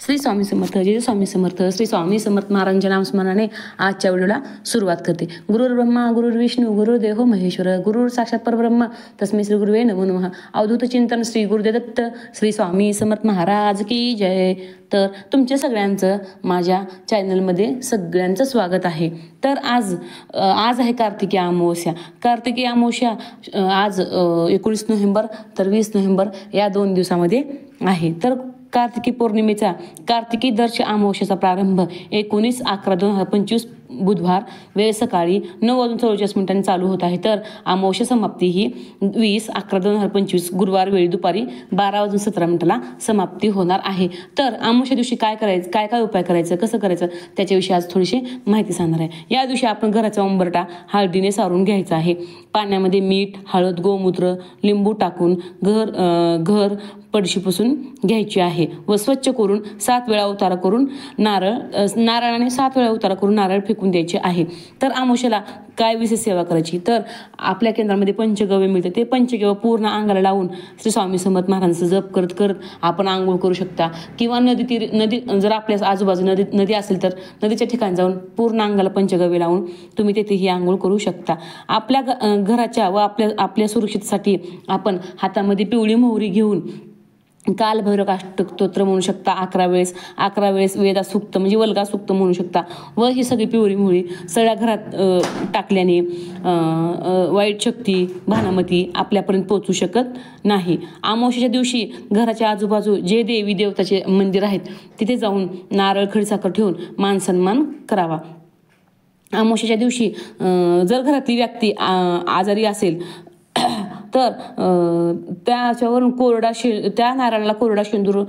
श्री स्वामी समर्थ. जय स्वामी समर्थ. श्री स्वामी समर्थ महाराजांच्या नामस्मरणाने आजच्या व्हिडिओला सुरुवात करते. गुरुर् ब्रह्मा गुरुर्विष्णू गुरुर्देव महेश्वर गुरुर् साक्षात परब्रह्म तस्मै श्री गुरुवे नमो नमः. अवधूत चिंतन श्री गुरुदेव दत्त श्री स्वामी समर्थ महाराज की जय. तर तुमच्या सगळ्यांचं माझ्या चॅनलमध्ये सगळ्यांचं स्वागत आहे. तर आज आहे कार्तिकी अमावस्या. कार्तिकी अमावस्या आज 19 नोव्हेंबर तर 20 नोव्हेंबर या 2 दिवसामध्ये आहे. तर कार्तिकी पौर्णिमेचा कार्तिकी दर्श अमावस्येचा प्रारंभ 19/11/2025 बुधवार वेळ सकाळी 9:44 चालू होत आहे. तर अमावस्या समाप्ती ही 20/11/2025 गुरुवार वेळी दुपारी 12:17 समाप्ती होणार आहे. तर अमावस्या दिवशी काय करायचं, काय उपाय करायचं, कसं करायचं त्याच्याविषयी आज थोडीशी माहिती सांगणार आहे. या दिवशी आपण घराचा उंबरठा हळदीने सारून घ्यायचा आहे. पाण्यामध्ये मीठ, हळद, गोमूत्र, लिंबू टाकून घर पडशी पुसून घ्यायची आहे व स्वच्छ करून 7 वेळा उतारा करून नारळाने 7 वेळा उतारा करून नारळ फेकून द्यायचे आहे. तर अमावस्येला काय विशेष सेवा करायची, तर आपल्या केंद्रामध्ये पंचगव्य मिळते. ते पंचगव्य पूर्ण अंगाला लावून श्री स्वामी समर्थ महाराजांचं जप करत करत आपण आंघोळ करू शकता. किंवा नदी जर आपल्या आजूबाजू नदी असेल तर नदीच्या ठिकाणी जाऊन पूर्ण अंगाला पंचगव्य लावून तुम्ही तेथे ही आंघोळ करू शकता. आपल्या घराच्या व आपल्या सुरक्षितसाठी आपण हातामध्ये पिवळी मोहरी घेऊन काल भैरवाष्टक स्तोत्र म्हणू शकता 11 वेळेस वेदा सूक्त म्हणजे वल्गा सूक्त म्हणू शकता. व ही सगळी पिवळी मोहरी सगळ्या घरात टाकल्याने वाईट शक्ती भानामती आपल्यापर्यंत पोहोचू शकत नाही. अमावस्येच्या दिवशी घराच्या आजूबाजू जे देवी देवताचे मंदिर आहेत तिथे जाऊन नारळ खडीसाखर ठेवून मान सन्मान करावा. अमावस्येच्या दिवशी जर घरातली व्यक्ती आजारी असेल तर त्याच्यावरून त्या नारळाला कोरडा शेंदूर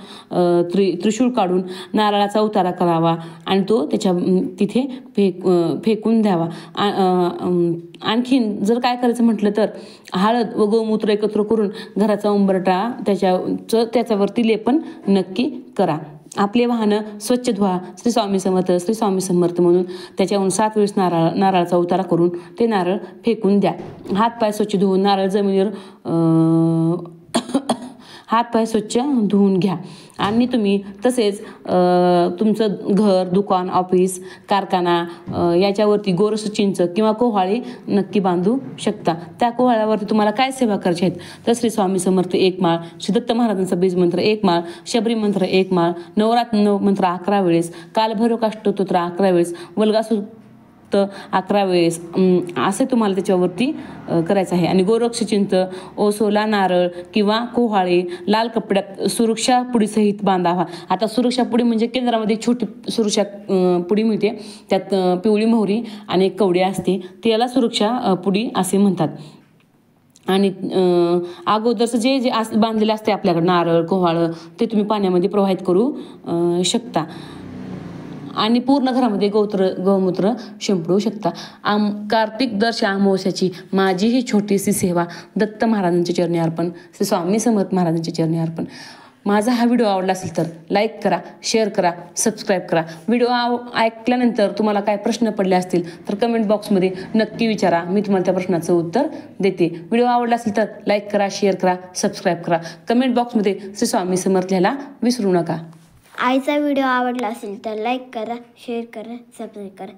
त्रिशूळ काढून नारळाचा उतारा करावा आणि तो तिथे फेकून द्यावा. आणखीन जर काय करायचं म्हटलं तर हळद व गोमूत्र एकत्र करून घराचा उंबरठा त्याच्यावरती लेपन नक्की करा. आपले वाहनं स्वच्छ धुवा. श्री स्वामी समर्थ म्हणून त्याच्याहून 7 वेळेस नारळाचा उतारा करून ते नारळ फेकून द्या. हातपाय स्वच्छ धुवून नारळ जमिनीवर हातपाय स्वच्छ धुवून घ्या. आणि तुम्ही तसेच तुमचं घर, दुकान, ऑफिस, कारखाना याच्यावरती गोरस चिंच किंवा कोहाळे नक्की बांधू शकता. त्या कोहाळ्यावरती तुम्हाला काय सेवा करायची आहेत तर श्री स्वामी समर्थ 1 माळ, श्री दत्त महाराजांचा बीज मंत्र 1 माळ, शबरी मंत्र 1 माळ, नवरात्र मंत्र 11 वेळेस, काल भैरवाष्टक स्तोत्र 11 वेळेस, वल्गा सूक्त 11 वेळेस असे तुम्हाला त्याच्यावरती करायचं आहे. आणि गोरक्ष चिंच, ओसोला नारळ किंवा कोहाळे लाल कपड्यात सुरक्षा पुडीसहित बांधावा. आता सुरक्षा पुडी म्हणजे केंद्रामध्ये छोटी सुरक्षा पुडी मिळते, त्यात पिवळी मोहरी आणि एक कवडी असते, त्याला सुरक्षा पुडी असे म्हणतात. आणि अगोदरचं जे बांधलेलं असते आपल्याकडे नारळ कोहाळं ते तुम्ही पाण्यामध्ये प्रवाहित करू शकता. आणि पूर्ण घरामध्ये गोमूत्र शिंपडू शकता. कार्तिक दर्श अमावस्याची माझी ही छोटीशी सेवा दत्त महाराजांच्या चरणी अर्पण, श्री स्वामी समर्थ महाराजांच्या चरणी अर्पण. माझा हा व्हिडिओ आवडला असेल तर लाईक करा, शेअर करा, सबस्क्राईब करा. व्हिडिओ ऐकल्यानंतर तुम्हाला काय प्रश्न पडले असतील तर कमेंट बॉक्समध्ये नक्की विचारा, मी तुम्हाला त्या प्रश्नाचं उत्तर देते. व्हिडिओ आवडला असेल तर लाईक करा, शेअर करा, सबस्क्राईब करा. कमेंट बॉक्समध्ये श्री स्वामी समर्थ लिहायला विसरू नका. आईचा व्हिडिओ आवडला असेल तर लाईक करा, शेअर करा, सबस्क्राईब करा.